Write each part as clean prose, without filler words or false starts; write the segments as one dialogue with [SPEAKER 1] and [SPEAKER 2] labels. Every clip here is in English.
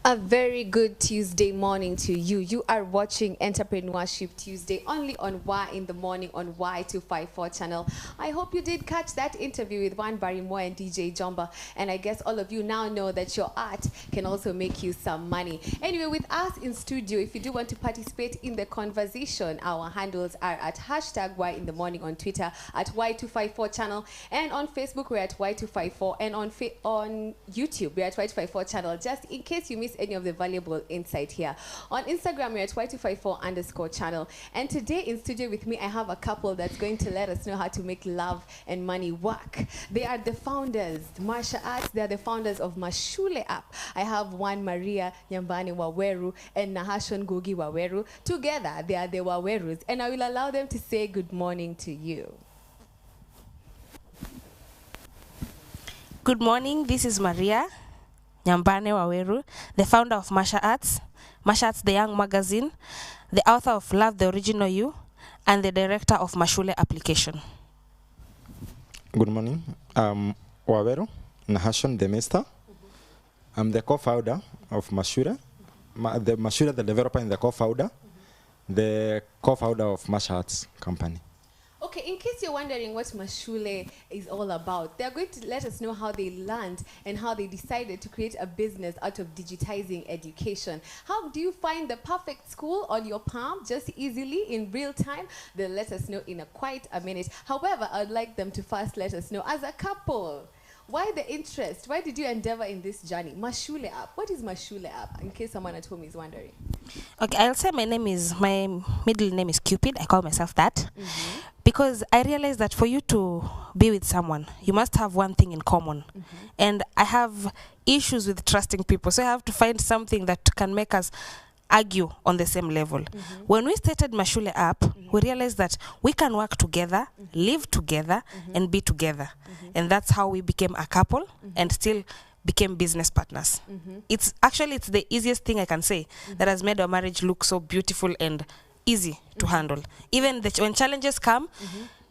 [SPEAKER 1] A very good Tuesday morning to you. You are watching Entrepreneurship Tuesday only on Y in the Morning on Y254 channel. I hope you did catch that interview with Juan Barimo and DJ Jomba. And I guess all of you now know that your art can also make you some money. Anyway, with us in studio, if you do want to participate in the conversation, our handles are at hashtag Y in the Morning on Twitter, at Y254 channel, and on Facebook we're at Y254, and on YouTube we're at Y254 channel, just in case you miss any of the valuable insight here. On Instagram, we're at Y254_ channel. And today in studio with me, I have a couple that's going to let us know how to make love and money work. They are the founders, Marsha Arts. They are the founders of Mashule app. I have one Maria Nyambani Waweru and Nahashon Gugi Waweru. Together, they are the Wawerus. And I will allow them to say good morning to you.
[SPEAKER 2] Good morning, this is Maria Nyambane Waweru, the founder of Marsha Arts, the Young Magazine, the author of Love the Original You, and the director of Mashule application.
[SPEAKER 3] Good morning, I'm Waweru Nahashon Demesta. I'm the co-founder of Mashule, the developer and the co-founder, of Marsha Arts company.
[SPEAKER 1] Okay, in case you're wondering what Mashule is all about, they're going to let us know how they learned and how they decided to create a business out of digitizing education. How do you find the perfect school on your palm just easily in real time? They'll let us know in quite a minute. However, I'd like them to first let us know, as a couple, why the interest? Why did you endeavor in this journey? Mashule app. What is Mashule app? In case someone at home is wondering.
[SPEAKER 2] Okay, I'll say my middle name is Cupid. I call myself that. Because I realized that for you to be with someone, you must have one thing in common. And I have issues with trusting people. So I have to find something that can make us argue on the same level. When we started Mashule app, we realized that we can work together, live together, and be together. And that's how we became a couple and still became business partners. It's the easiest thing I can say that has made our marriage look so beautiful and easy to handle. Even when challenges come,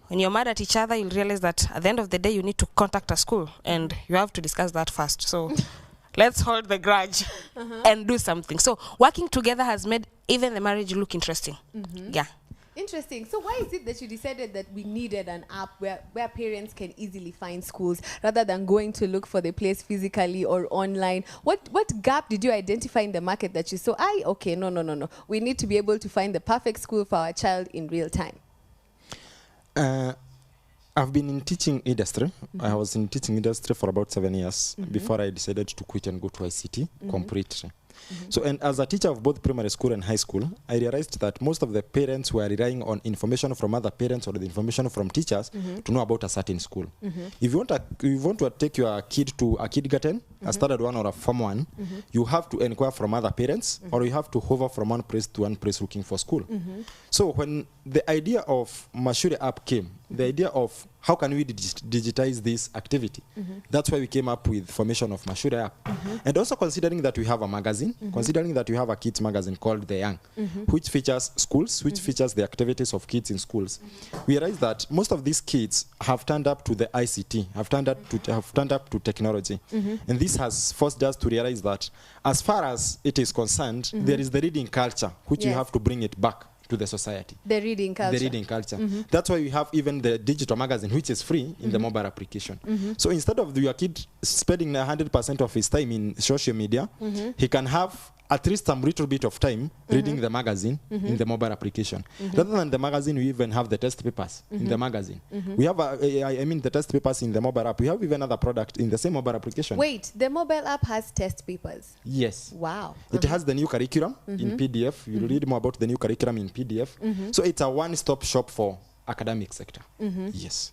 [SPEAKER 2] when you're mad at each other, you'll realize that at the end of the day, you need to contact a school and you have to discuss that first. So let's hold the grudge and do something. So working together has made even the marriage look interesting. Yeah.
[SPEAKER 1] Interesting. So why is it that you decided that we needed an app where parents can easily find schools rather than going to look for the place physically or online? What gap did you identify in the market that you saw, no. We need to be able to find the perfect school for our child in real time?
[SPEAKER 3] I've been in teaching industry. I was in teaching industry for about 7 years before I decided to quit and go to ICT completely. So, and as a teacher of both primary school and high school, I realized that most of the parents were relying on information from other parents or the information from teachers to know about a certain school. If you want to take your kid to a kindergarten, a standard one or a form one, you have to inquire from other parents or you have to hover from one place to one place looking for school. So when the idea of Mashule app came, the idea of how can we digitize this activity, that's why we came up with formation of Mashule app. And also considering that we have a magazine, considering that we have a kids magazine called The Young, which features schools, which features the activities of kids in schools. We realize that most of these kids have turned up to the ICT, have turned up to technology. And this has forced us to realize that as far as it is concerned, there is the reading culture, which you have to bring it back to the society.
[SPEAKER 1] The reading culture.
[SPEAKER 3] That's why we have even the digital magazine, which is free in the mobile application. So instead of your kid spending 100% of his time in social media, he can have at least some little bit of time reading the magazine in the mobile application. Rather than the magazine, we even have the test papers in the magazine. We have, the test papers in the mobile app. We have even other product in the same mobile application.
[SPEAKER 1] Wait, the mobile app has test papers?
[SPEAKER 3] Yes.
[SPEAKER 1] Wow.
[SPEAKER 3] It has the new curriculum in PDF. You read more about the new curriculum in PDF. So it's a one-stop shop for academic sector. Yes.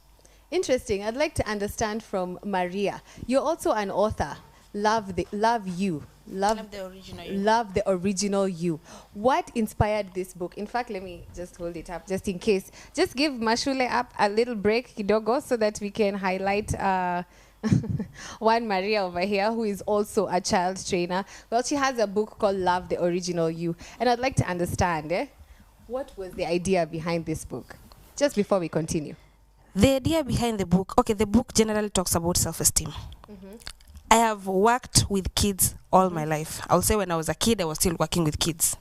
[SPEAKER 1] Interesting. I'd like to understand from Maria. You're also an author. Love the original you. What inspired this book? In fact, let me just hold it up just in case. Just give Mashule app a little break, kidogo, so that we can highlight one Maria over here, who is also a child trainer. Well, she has a book called Love the Original You. And I'd like to understand, what was the idea behind this book? Just before we continue.
[SPEAKER 2] The idea behind the book, the book generally talks about self-esteem. I have worked with kids all my life. I'll say when I was a kid, I was still working with kids.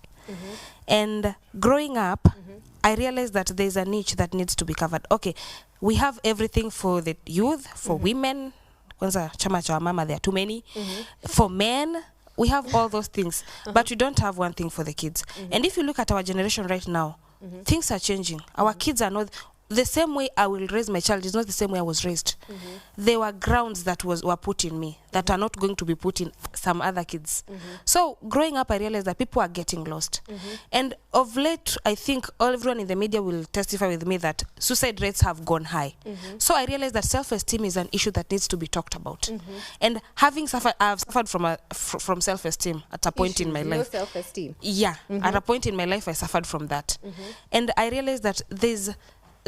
[SPEAKER 2] And growing up, I realized that there's a niche that needs to be covered. Okay, we have everything for the youth, for women. Kwanza chama cha mama, there are too many. For men, we have all those things. But we don't have one thing for the kids. And if you look at our generation right now, things are changing. Our kids are not... The same way I will raise my child is not the same way I was raised. There were grounds that were put in me that are not going to be put in some other kids. So growing up, I realized that people are getting lost. And of late, I think everyone in the media will testify with me that suicide rates have gone high. So I realized that self-esteem is an issue that needs to be talked about. And having suffered, I've suffered from self-esteem at a point in my life.
[SPEAKER 1] No self-esteem.
[SPEAKER 2] Yeah, at a point in my life, I suffered from that. And I realized that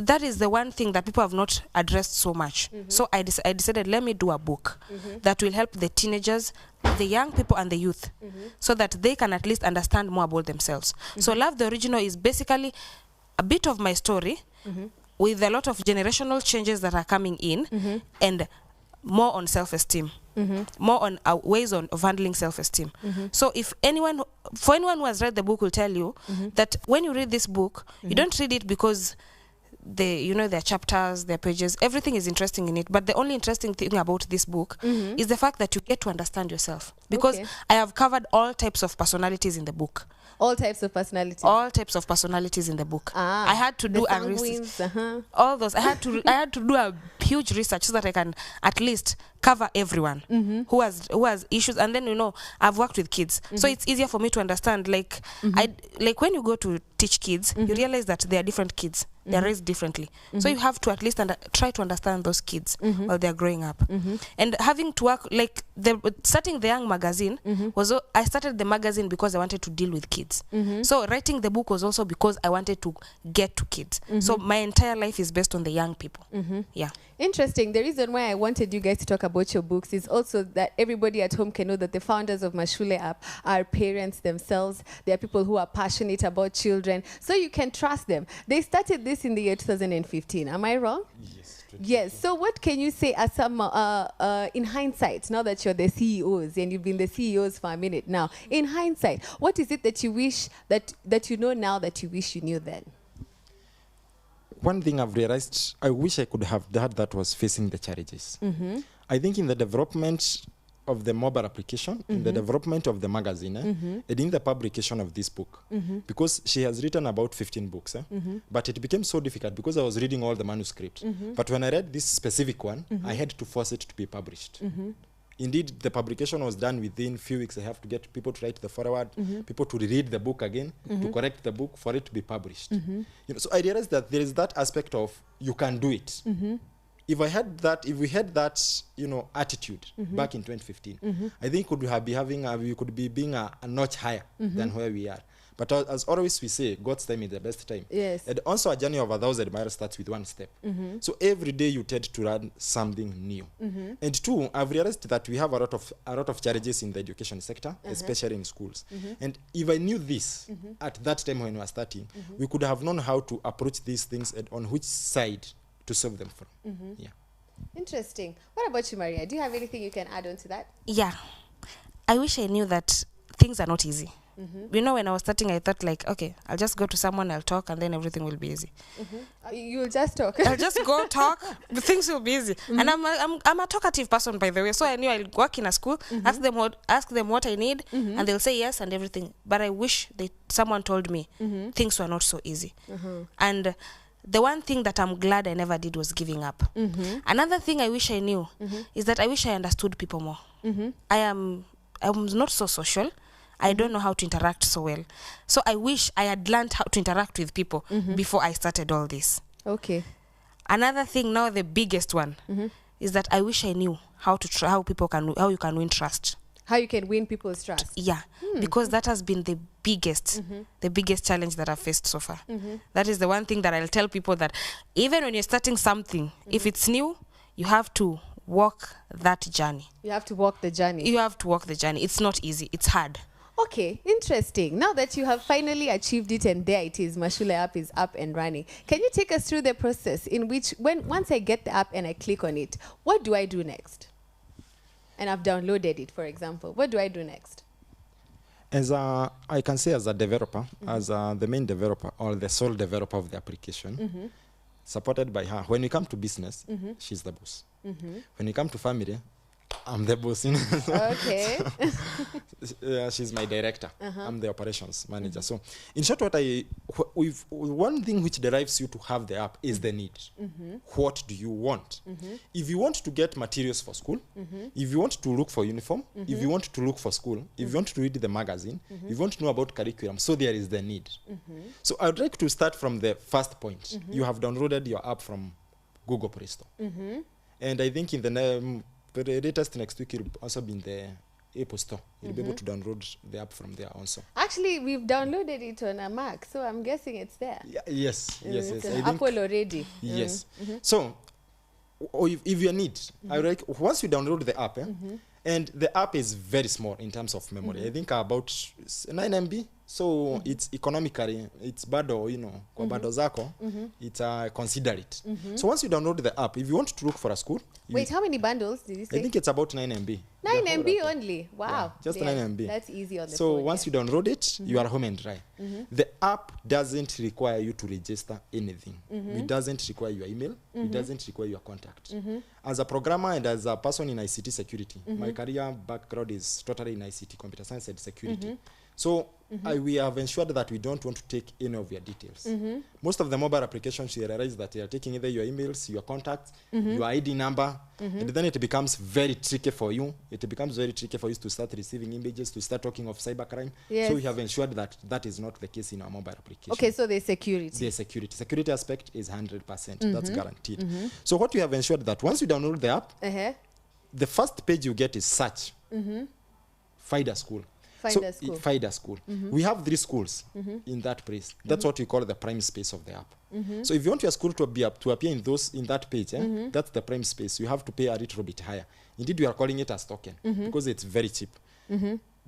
[SPEAKER 2] that is the one thing that people have not addressed so much. So I decided, let me do a book that will help the teenagers, the young people and the youth, so that they can at least understand more about themselves. So Love the Original is basically a bit of my story with a lot of generational changes that are coming in and more on self-esteem. More on ways of handling self-esteem. So for anyone who has read the book will tell you that when you read this book, you don't read it because their chapters, their pages, everything is interesting in it. But the only interesting thing about this book is the fact that you get to understand yourself. Because I have covered all types of personalities in the book.
[SPEAKER 1] All types of personalities.
[SPEAKER 2] All types of personalities in the book. I had to do a research. All those. I had to do a huge research so that I can at least cover everyone who has issues. And then I've worked with kids, so it's easier for me to understand. Like when you go to teach kids, you realize that they are different kids. They are raised differently. So you have to at least try to understand those kids while they are growing up. And having to work starting the Young magazine I started the magazine because I wanted to deal with kids. So writing the book was also because I wanted to get to kids. So my entire life is based on the young people. Yeah.
[SPEAKER 1] Interesting. The reason why I wanted you guys to talk about your books is also that everybody at home can know that the founders of Mashule app are parents themselves. They are people who are passionate about children, so you can trust them. They started this in the year 2015. Am I wrong?
[SPEAKER 3] Yes.
[SPEAKER 1] Yes. So what can you say as some in hindsight, now that you're the CEOs and you've been the CEOs for a minute now, in hindsight, what is it that you wish that you know now that you wish you knew then?
[SPEAKER 3] One thing I've realized, I wish I could have done that was facing the challenges. I think in the development of the mobile application, in the development of the magazine, and in the publication of this book, because she has written about 15 books, but it became so difficult because I was reading all the manuscript. But when I read this specific one, I had to force it to be published. Indeed, the publication was done within a few weeks. I have to get people to write the foreword, people to read the book again, to correct the book for it to be published. So I realized that there is that aspect of you can do it. If we had that, attitude back in 2015, I think we could be being a notch higher than where we are. But as always we say, God's time is the best time.
[SPEAKER 1] Yes.
[SPEAKER 3] And also a journey of 1,000 miles starts with one step. So every day you tend to learn something new. And two, I've realized that we have a lot of challenges in the education sector, especially in schools. And if I knew this at that time when we were starting, we could have known how to approach these things and on which side to solve them from. Yeah.
[SPEAKER 1] Interesting. What about you, Maria? Do you have anything you can add on to that?
[SPEAKER 2] Yeah. I wish I knew that things are not easy. When I was starting, I thought okay, I'll just go to someone, I'll talk, and then everything will be easy.
[SPEAKER 1] You'll just talk.
[SPEAKER 2] I'll just go talk, things will be easy. And I'm a talkative person, by the way, so I knew I'll work in a school, ask them what I need, and they'll say yes and everything. But I wish someone told me things were not so easy. And the one thing that I'm glad I never did was giving up. Another thing I wish I knew is that I wish I understood people more. I'm not so social. I don't know how to interact so well. So I wish I had learned how to interact with people before I started all this.
[SPEAKER 1] Okay.
[SPEAKER 2] Another thing, now the biggest one, is that I wish I knew how you can win trust.
[SPEAKER 1] How you can win people's trust.
[SPEAKER 2] Yeah, because that has been the biggest challenge that I've faced so far. That is the one thing that I'll tell people, that even when you're starting something, if it's new, you have to walk that journey.
[SPEAKER 1] You have to walk the journey.
[SPEAKER 2] You have to walk the journey. It's not easy. It's hard.
[SPEAKER 1] Okay, interesting. Now that you have finally achieved it and there it is, Mashule app is up and running. Can you take us through the process in which, once I get the app and I click on it, what do I do next? and I've downloaded it, for example. What do I do next?
[SPEAKER 3] I can say as a developer, as the main developer or the sole developer of the application, supported by her. When we come to business, she's the boss. When we come to family, I'm the boss. You know?
[SPEAKER 1] Okay.
[SPEAKER 3] She's my director. I'm the operations manager. So, in short, one thing which derives you to have the app is the need. What do you want? If you want to get materials for school, if you want to look for uniform, if you want to look for school, if you want to read the magazine, if you want to know about curriculum, so there is the need. So I would like to start from the first point. You have downloaded your app from Google Play Store. And I think in the latest next week, it'll also be in the Apple Store. You'll be able to download the app from there also.
[SPEAKER 1] Actually, we've downloaded it on a Mac, so I'm guessing it's there.
[SPEAKER 3] Yeah, yes.
[SPEAKER 1] It's on Apple already.
[SPEAKER 3] Yes. So, if you need, once you download the app, and the app is very small in terms of memory. I think about 9 MB. So it's economically, it's bado, kwa bado zako, it's consider it. So once you download the app, if you want to look for a school.
[SPEAKER 1] Wait, how many bundles did you say?
[SPEAKER 3] I think it's about 9 MB.
[SPEAKER 1] 9 MB only? Wow.
[SPEAKER 3] Yeah, just 9 MB.
[SPEAKER 1] That's easy on the phone.
[SPEAKER 3] So once you download it, you are home and dry. The app doesn't require you to register anything. It doesn't require your email. It doesn't require your contact. As a programmer and as a person in ICT security, my career background is totally in ICT, computer science and security. So we have ensured that we don't want to take any of your details. Most of the mobile applications, you realize that they are taking either your emails, your contacts, your ID number, and then it becomes very tricky for you. It becomes very tricky for you to start receiving images, to start talking of cybercrime. Yes. So we have ensured that that is not the case in our mobile application.
[SPEAKER 1] Okay, so there's security.
[SPEAKER 3] The security aspect is 100%. That's guaranteed. So what we have ensured that once you download the app, the first page you get is search. Find a school. Find a school. We have 3 schools in that place. That's what we call the prime space of the app. So if you want your school to appear in that page, that's the prime space. You have to pay a little bit higher. Indeed, we are calling it as token because it's very cheap.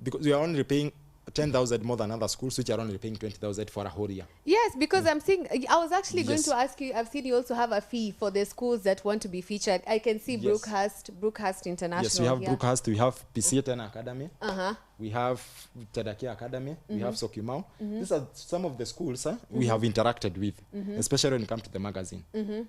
[SPEAKER 3] Because we are only paying 10,000 more than other schools, which are only paying 20,000 for a whole year.
[SPEAKER 1] Yes, because I'm seeing. I was actually going to ask you. I've seen you also have a fee for the schools that want to be featured. I can see Brookhurst International.
[SPEAKER 3] Yes, we have Brookhurst. We have PCA Academy. We have Tadakia Academy. We have Sokimau. These are some of the schools we have interacted with, especially when it comes to the magazine.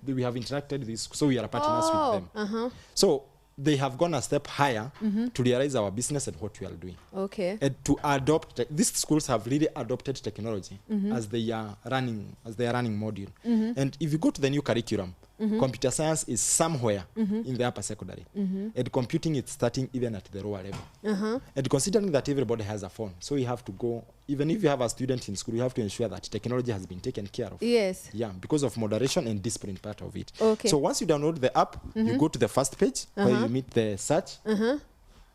[SPEAKER 3] We have interacted with this, so we are partners with them. So they have gone a step higher to realize our business and what we are doing. Okay. And to adopt, these schools have really adopted technology as they are running module. And if you go to the new curriculum, computer science is somewhere in the upper secondary. And computing is starting even at the lower level. And considering that everybody has a phone, so you have to go, even if you have a student in school, you have to ensure that technology has been taken care of. Yes. Yeah, because of moderation and discipline part of it. Okay. So once you download the app, you go to the first page where you meet the search.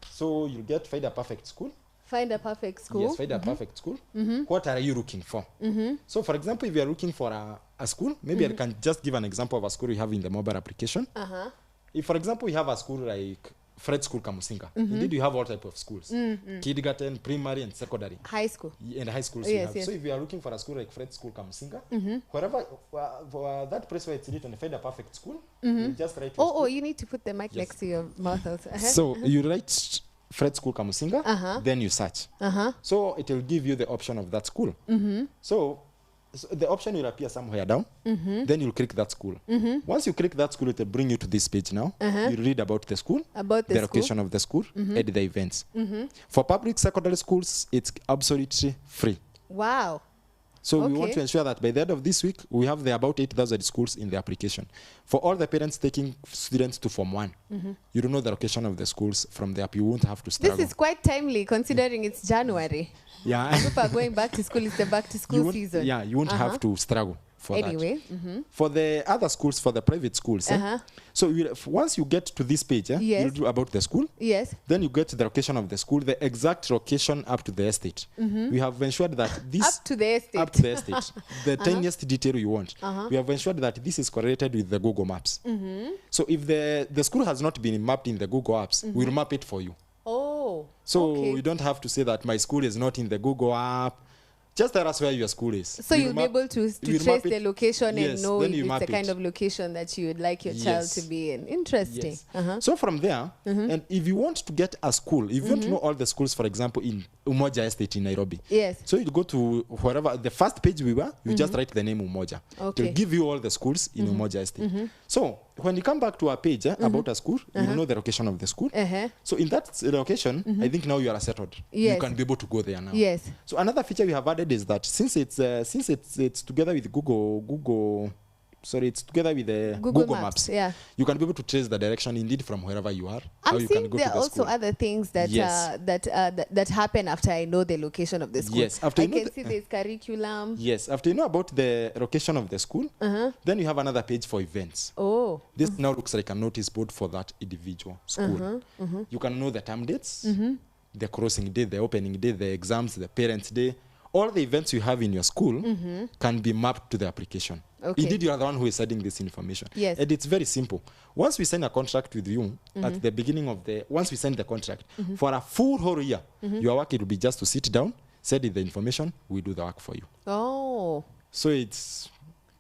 [SPEAKER 3] So you get Find a Perfect School.
[SPEAKER 1] Find a perfect school.
[SPEAKER 3] Yes, find a perfect school. What are you looking for? So for example, if you are looking for a school, maybe I can just give an example of a school we have in the mobile application. If for example, we have a school like Fred School Kamusinga. Indeed, you have all type of schools. Kindergarten, primary and secondary. High school. And high schools you have. So if you are looking for a school like Fred School Kamusinga, wherever that place where it's written Find a Perfect School, you just write
[SPEAKER 1] you need to put the mic next to your mouth also.
[SPEAKER 3] So you write Fred School Kamusinga, then you search. So it will give you the option of that school. So the option will appear somewhere down. Then you'll click that school. Once you click that school, it will bring you to this page now. You read about the school, the location of the school, and the events. For public secondary schools, it's absolutely free. Wow. So we want to ensure that by the end of this week, we have about 8,000 schools in the application. For all the parents taking students to Form 1, you don't know the location of the schools from the app. You won't have to struggle.
[SPEAKER 1] This is quite timely considering it's January. Yeah. People are going back to school. It's the back to school season.
[SPEAKER 3] Yeah, you won't have to struggle for that. For the other schools, for the private schools, so once you get to this page, you do about the school. Yes. Then you get the location of the school, the exact location up to the estate. We have ensured that this
[SPEAKER 1] up to the estate,
[SPEAKER 3] the tiniest detail you want. We have ensured that this is correlated with the Google Maps. So if the school has not been mapped in the Google Apps, we'll map it for you. Oh. So you don't have to say that my school is not in the Google app. Just tell us where your school is.
[SPEAKER 1] So you'll be able to trace the location
[SPEAKER 3] yes,
[SPEAKER 1] and know
[SPEAKER 3] then
[SPEAKER 1] if
[SPEAKER 3] you
[SPEAKER 1] it's
[SPEAKER 3] map
[SPEAKER 1] the kind
[SPEAKER 3] it.
[SPEAKER 1] of location that you would like your child to be in. Interesting.
[SPEAKER 3] Yes. So from there, and if you want to get a school, if you want to know all the schools, for example, in Umoja Estate in Nairobi.
[SPEAKER 1] Yes.
[SPEAKER 3] So you go to wherever, the first page we were, you just write the name Umoja.
[SPEAKER 1] Okay.
[SPEAKER 3] It'll give you all the schools in Umoja Estate. So when you come back to our page about a school, you know the location of the school. So in that location, I think now you are settled.
[SPEAKER 1] Yes.
[SPEAKER 3] You can be able to go there now.
[SPEAKER 1] Yes.
[SPEAKER 3] So another feature we have added is that since it's together with it's together with the Google Maps.
[SPEAKER 1] Yeah.
[SPEAKER 3] You can be able to trace the direction indeed from wherever you are.
[SPEAKER 1] I'm
[SPEAKER 3] you
[SPEAKER 1] seeing
[SPEAKER 3] can go
[SPEAKER 1] there
[SPEAKER 3] to
[SPEAKER 1] are
[SPEAKER 3] the
[SPEAKER 1] also
[SPEAKER 3] school.
[SPEAKER 1] other things that
[SPEAKER 3] Yes.
[SPEAKER 1] that happen after I know the location of the school.
[SPEAKER 3] Yes, after
[SPEAKER 1] I
[SPEAKER 3] you know
[SPEAKER 1] can see there's curriculum.
[SPEAKER 3] Yes, after you know about the location of the school, then you have another page for events.
[SPEAKER 1] Oh.
[SPEAKER 3] This now looks like a notice board for that individual school. You can know the term dates, the crossing day, the opening day, the exams, the parents' day. All the events you have in your school can be mapped to the application.
[SPEAKER 1] Okay.
[SPEAKER 3] Indeed, you are the one who is sending this information.
[SPEAKER 1] Yes.
[SPEAKER 3] And it's very simple. Once we sign a contract with you, at the beginning of once we send the contract, for a full whole year, your work, it will be just to sit down, send in the information, we do the work for you.
[SPEAKER 1] Oh.
[SPEAKER 3] So it's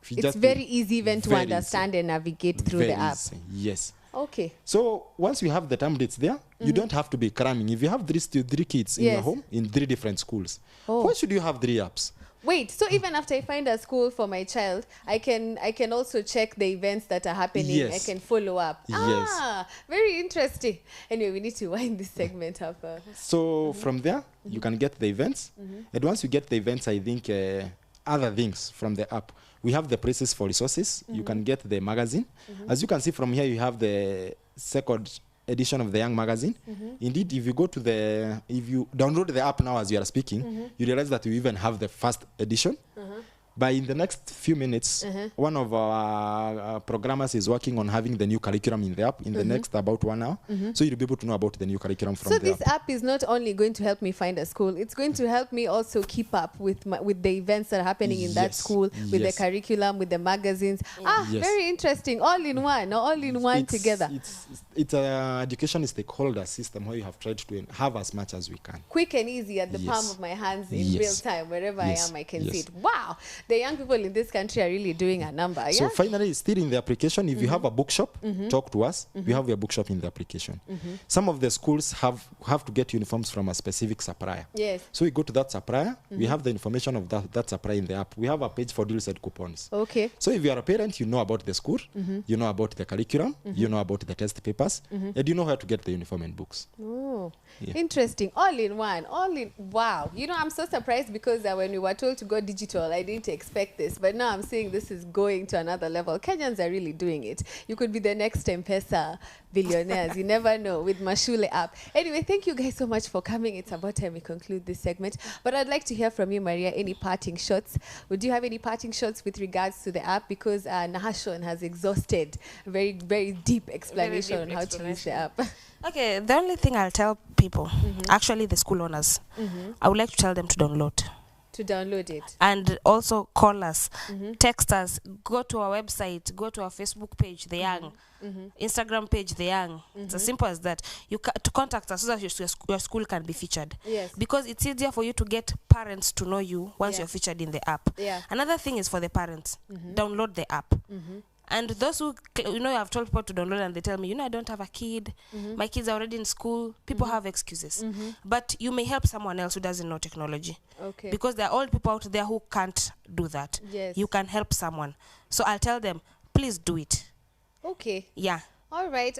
[SPEAKER 1] very easy even to
[SPEAKER 3] very
[SPEAKER 1] understand and navigate through
[SPEAKER 3] very
[SPEAKER 1] the app.
[SPEAKER 3] easy. Yes.
[SPEAKER 1] Okay.
[SPEAKER 3] So once you have the term dates there, you don't have to be cramming. If you have three kids in your home in 3 different schools, why should you have 3 apps?
[SPEAKER 1] Wait, so even after I find a school for my child, I can also check the events that are happening.
[SPEAKER 3] Yes.
[SPEAKER 1] I can follow up.
[SPEAKER 3] Yes.
[SPEAKER 1] Ah, very interesting. Anyway, we need to wind this segment up.
[SPEAKER 3] So from there, you can get the events. And once you get the events, I think other things from the app. We have the places for resources. You can get the magazine. As you can see from here, you have the second edition of the Young magazine. Indeed, if you download the app now as you are speaking, you realize that you even have the first edition. But in the next few minutes, one of our programmers is working on having the new curriculum in the app in the next about 1 hour. So you'll be able to know about the new curriculum from
[SPEAKER 1] So
[SPEAKER 3] the
[SPEAKER 1] this app is not only going to help me find a school, it's going to help me also keep up with the events that are happening in that school, with the curriculum, with the magazines. Very interesting. All in one together.
[SPEAKER 3] It's an education stakeholder system where you have tried to have as much as we can.
[SPEAKER 1] Quick and easy at the palm of my hands in real time. Wherever I am, I can see it. Wow. The young people in this country are really doing a number. Yeah?
[SPEAKER 3] So finally, still in the application, if you have a bookshop, talk to us. We have your bookshop in the application. Some of the schools have to get uniforms from a specific supplier.
[SPEAKER 1] Yes.
[SPEAKER 3] So we go to that supplier. We have the information of that supplier in the app. We have a page for deals and coupons.
[SPEAKER 1] Okay.
[SPEAKER 3] So if you are a parent, you know about the school, you know about the curriculum, you know about the test papers, and you know where to get the uniform and books.
[SPEAKER 1] Oh, interesting. All in one. Wow. You know, I'm so surprised because when we were told to go digital, I didn't expect this, but now I'm seeing this is going to another level. Kenyans are really doing it. You could be the next M-Pesa billionaires. You never know with Mashule app. Anyway, thank you guys so much for coming. It's about time we conclude this segment. But I'd like to hear from you, Maria. Any parting shots? Would you have any parting shots with regards to the app? Because Nahashon has exhausted a very, very deep explanation on how to use the app.
[SPEAKER 2] Okay, the only thing I'll tell people, actually the school owners, I would like to tell them to download.
[SPEAKER 1] To download it.
[SPEAKER 2] And also call us, text us, go to our website, go to our Facebook page, The Young, Instagram page, The Young. It's as simple as that. To contact us so that your school can be featured.
[SPEAKER 1] Yes.
[SPEAKER 2] Because it's easier for you to get parents to know you once you're featured in the app.
[SPEAKER 1] Yeah.
[SPEAKER 2] Another thing is for the parents, download the app. And those who, I've told people to download and they tell me, I don't have a kid. My kids are already in school. People have excuses. But you may help someone else who doesn't know technology. Okay. Because there are old people out there who can't do that.
[SPEAKER 1] Yes.
[SPEAKER 2] You can help someone. So I'll tell them, please do it.
[SPEAKER 1] Okay.
[SPEAKER 2] Yeah.
[SPEAKER 1] All right.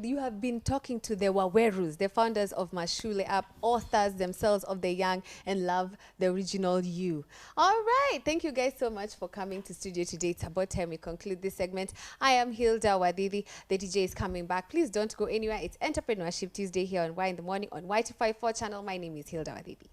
[SPEAKER 1] You have been talking to the Wawerus, the founders of Mashule app, authors themselves of The Young and Love the Original You. All right. Thank you guys so much for coming to studio today. It's about time we conclude this segment. I am Hilda Wadidi. The DJ is coming back. Please don't go anywhere. It's Entrepreneurship Tuesday here on Y in the Morning on Y254 channel. My name is Hilda Wadidi.